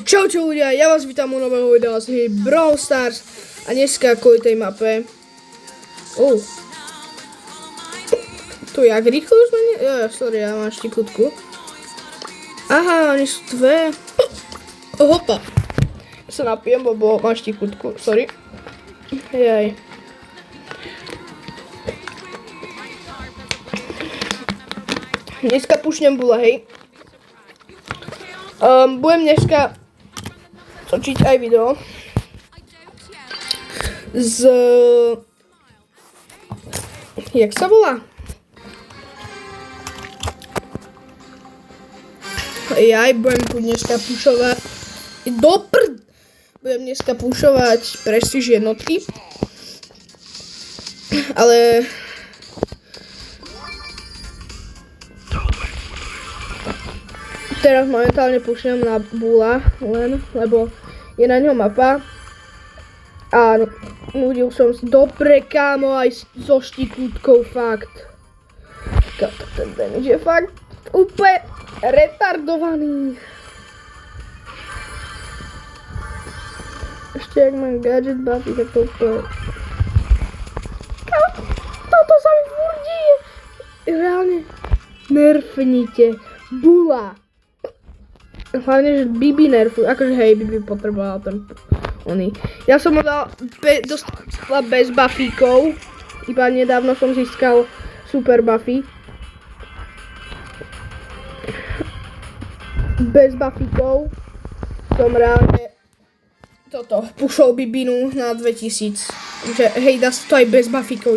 Čaute ľudia, ja vás vítam u nového videa z hry Brawl Stars a dneska kvôli tej mape. To jak rýchlo už meni? Sorry, ja mám štikutku. Aha, oni sú dve. Hopa. Ja sa napijem, lebo mám štikutku, sorry. Jaj. Dneska pušnem bula, hej. Budem dneska točiť aj video z... Jak sa volá? Budem tu dneska pušovať budem dneska pušovať prestíž jednotky. Ale... Teraz momentálne pušnem na bula len, lebo je na ňom mapa. A nudil som si dobre, kámo, aj so štikútkou, fakt. Kámo, ten damage je fakt úplne retardovaný. Ešte jak mám gadget buffy, tak to úplne... Kámo, toto sa mi furt deje. Reálne, nerfnite bula. Hlavne, že Bibi nerfuj, akože hej, Bibi potrebovala ten oný. Ja som ho dostala bez buffíkov, iba nedávno som získal super buffy. Bez buffíkov som reálne pušol Bibinu na 2000. Takže hej, dá sa to aj bez buffíkov,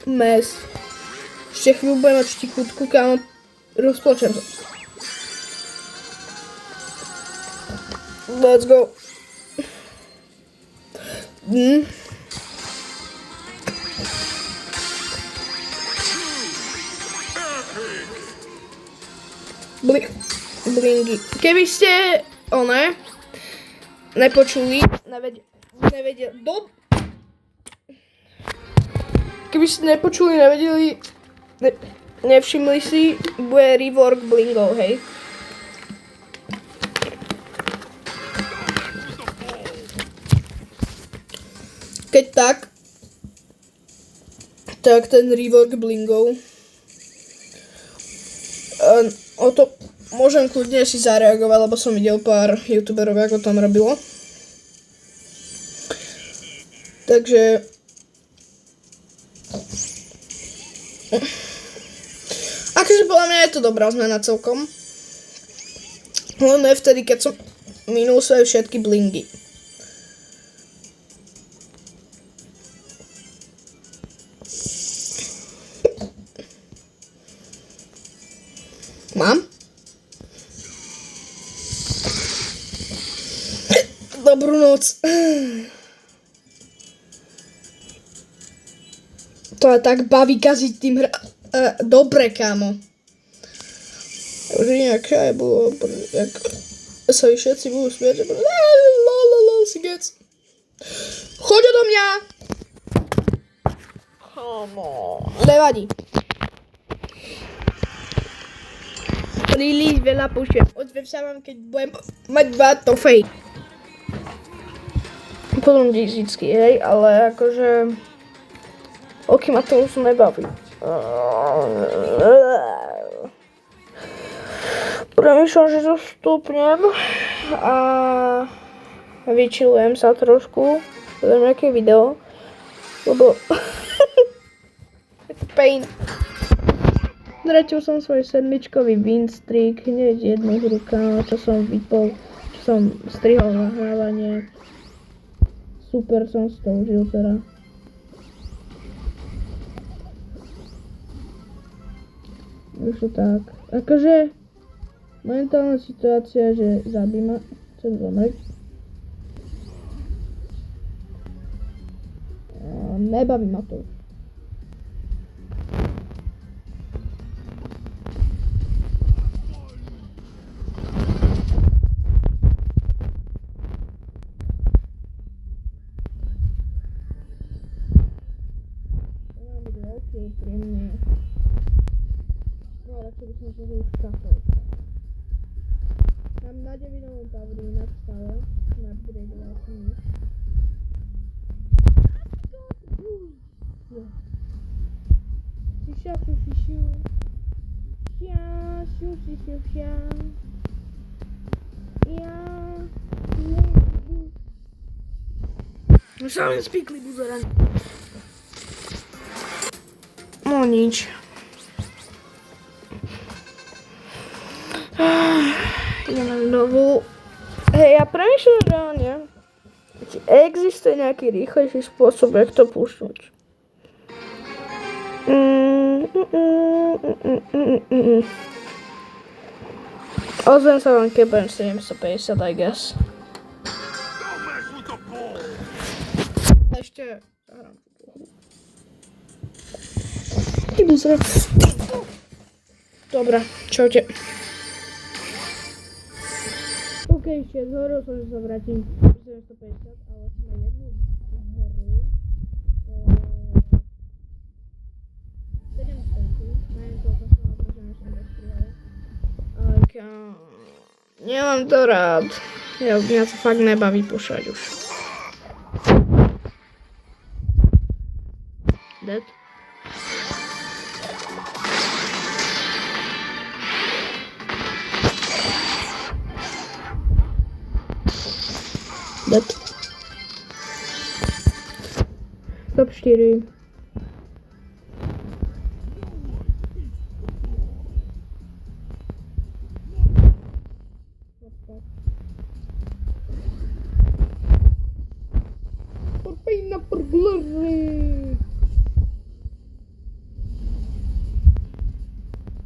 mes. Ešte chvíľu budem mať štikútku, kámo, rozpločem sa. Let's go. Blingy. Keby ste nepočuli, keby ste nepočuli, nevedeli, nevšimli si, bude rework blingov, hej. Keď tak ten rework blingov, o to môžem kľudne si zareagovať, lebo som videl pár youtuberov, ako tam robilo. Takže akože podľa mňa je to dobrá zmena celkom. Len vtedy, keď som minul svoje všetky blingy. Mám? Dobrú noc. To je tak baví kaziť tým dobre, kámo. Už inak aj bolo, jak sa vy všetci budú smieť, že si gec. Choď do mňa! Nevadí. Príliš veľa pušem. Ozvem sa vám, keď budem mať 2 trofej. Potom vždycky, hej, ale akože... ma to už nebaví. Premýšľam, že zostupnem a vyčilujem sa trošku. Podám nejaké video, lebo... je to pain. Zratil som svoj 7-čkový win streak hneď jednou rukou, čo som vypol, čo som strihol nahrávanie. Super som z toho užil teda. Už to tak. Akože momentálna situácia, že zabí ma, chcem zomrieť. Nebaví ma to. Úprimne. No radšej by som to už trafil. Mám na 9 Pawlina wstała. Upgrade'owała się nic. Sisia, sisiu. Sia, siu, sisiu, sia. Ja. Myślałem, spikli buzerem. No nic. Ideme znovu. Hej, ja premýšľam reálne, či existuje nejaký rýchlejší spôsob, jak to pušnúť. Ozvem sa vám, keď budem 750, I guess. Ešte zahrám tú hru. Idú zra. Dobre, čaute. OK, ešte zhoril som, že sa vrátim 750, ale sme jednu hru. 700, neviem koľko som mal, že som rozprýval. Nemám to rád. Mňa to fakt nebaví púšať už. Dead. Dead. Top 4. Porpina por glory.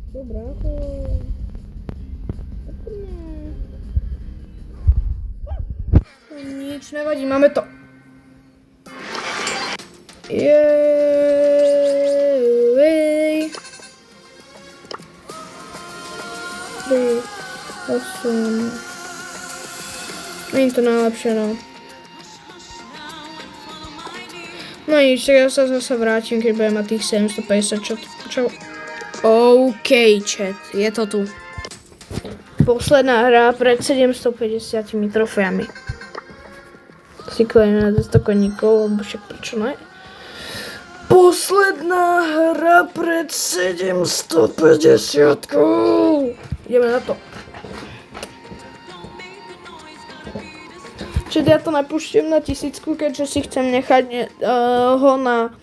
Dobra, to... Nic, nevadí, máme to. Jej. 3, 8. Není to najlepšie, no. No nič, tak ja sa zase vrátim, keď budem mať tých 750, čo? OK, chat, je to tu. Posledná hra pred 750 trofejami. Si klejme na 200 koníkov, lebo však prečo ne? Posledná hra pred 750. Ideme na to. Čiže ja to napúšťam na 1000, keďže si chcem nechať ho na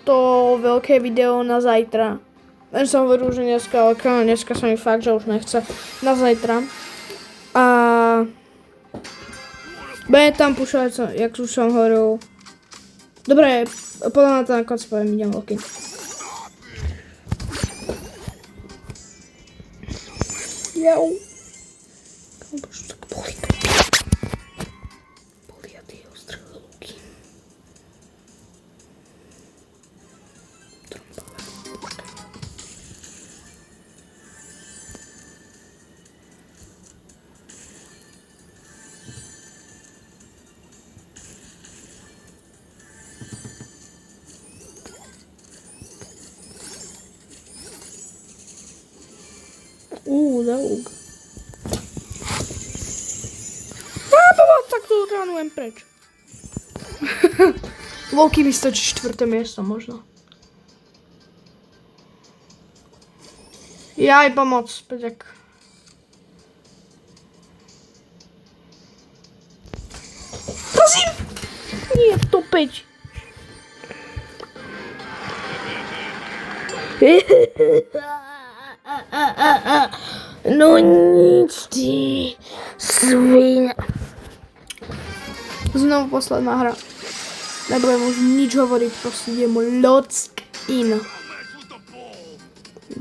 to veľké video na zajtra. Len som hovoril, že dneska, ale dneska sa mi fakt, že už nechce na zajtra. A budem tam púšať, jak už som hovoril. Dobre, podľa mňa to na konci poviem, idem loky. Jau. Bože, tak boli. Boli a tie ostré lúky. Zauk. Tak to utránujem preč. Loki mi stačí 4. miesto možno. Jaj, pomoc, Peťak. Prosím! Nie, to 5. No nic ty, svina. Znovu posledná hra. Nebudem už nič hovoriť, proste idem lock in.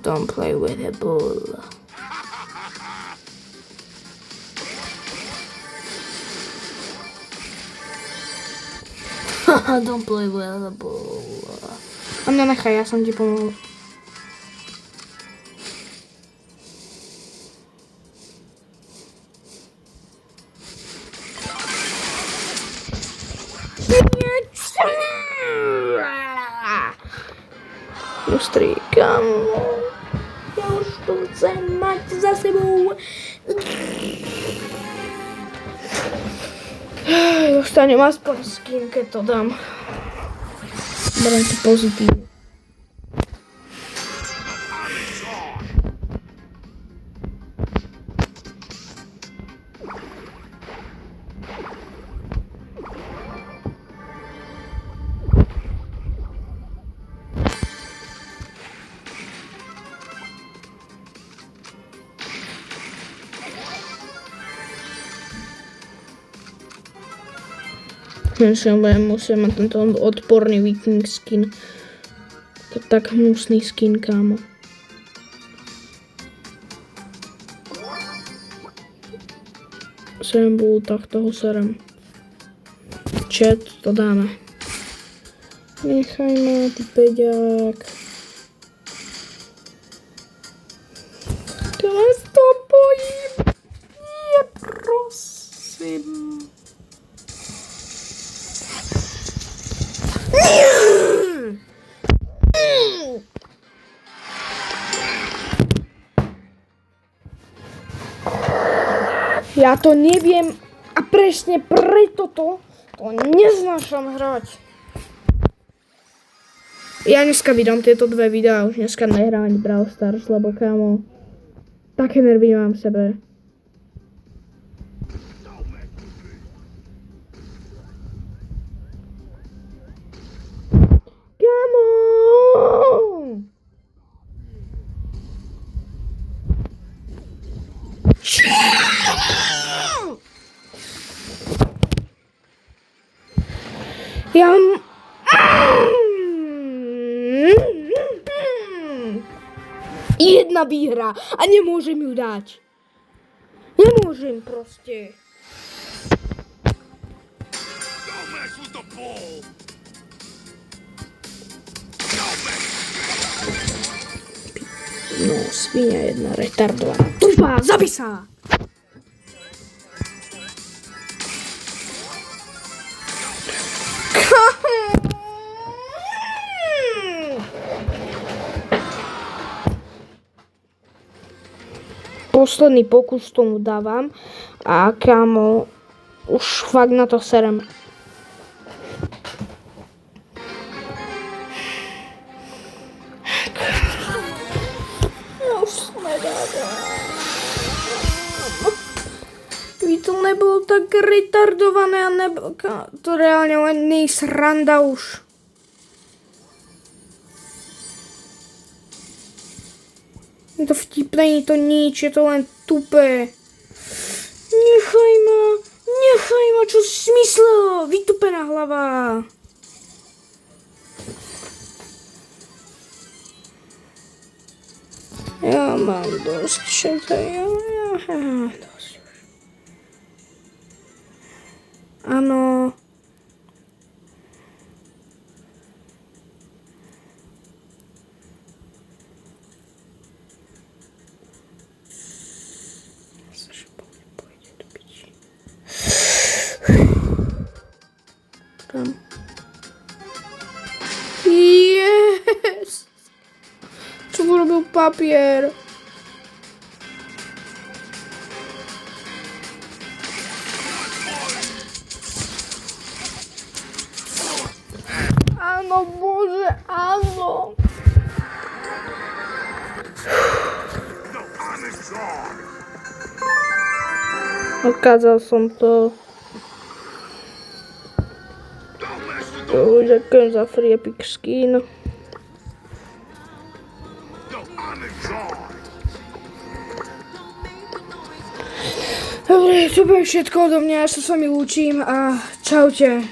Don't play with the ball. Don't play with the ball. A mňa nechaj, ja som ti pomohol. Strýkam. Ja už to chcem mať za sebou. Dostanem aspoň skin, keď to dám. Beriem to pozitívne. Musím mať tento odporný viking skin. To je tak hnusný skin, kámo. Serem bol, tak toho serem. Chat, to dáme. Nechaj ma, ty peďák. Teraz to bojím. Nie, prosím. Ja to neviem a presne preto to neznášam hrať. Ja dneska vydám tieto dve videá, už dneska nehrám ani Brawl Stars, lebo kámo, také nervy mám v sebe. Kámo! Ja mám... Jedna výhra a nemôžem ju dať. Nemôžem proste. No, svinia jedna retardovaná. Tupa, zabij sa! Posledný pokus tomu dávam a kámo, už fakt na to serem. By to nebolo tak retardované a to reálne len nej sranda už. Je to vtipné, nie to nič, je to len tupé. Nechaj ma, čo si myslel, vytupená hlava. Ja mám dosť všetko, dosť už. Áno. Tam. Yes! Čo urobil papier? Áno, bože, áno. Ukázal som to. Ďakujem za free epic skin. Dobre, to bude všetko odo mňa, ja sa s vami lúčim a čaute.